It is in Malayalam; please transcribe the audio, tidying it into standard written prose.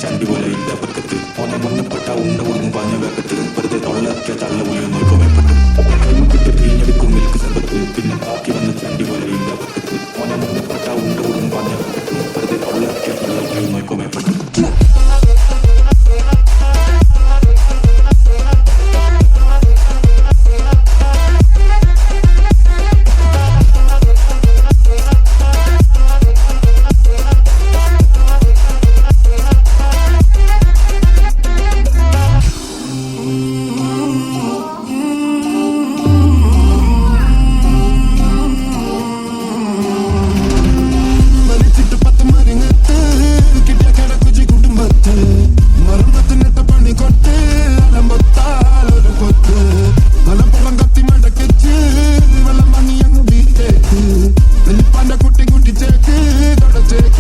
ചണ്ടി പോലെ ഇല്ല പക്കത്ത് ഓനെ മുന്നപ്പെട്ട ഉണ്ട കൊടുക്കും പാഞ്ഞ വേക്കത്ത് വെറുതെ തൊള്ളാക്കിയ തള്ള ഉയർന്നു നോക്കുമേപ്പെട്ടു കൈമുക്കിട്ട് പിഴിഞ്ഞെടുക്കും മിൽക്ക് സർബത്ത് പിന്നെ ബാക്കി വന്ന ചണ്ടി പോലെ ഇല്ല പക്കത്ത് ഓനെ മുന്നപ്പെട്ട ഉണ്ട കൊടുക്കും പാഞ്ഞ വേക്കത്ത് വെറുതെ തൊള്ളാക്കിയ തള്ള ഉയർന്നു നോക്കുമേപ്പെട്ടു Take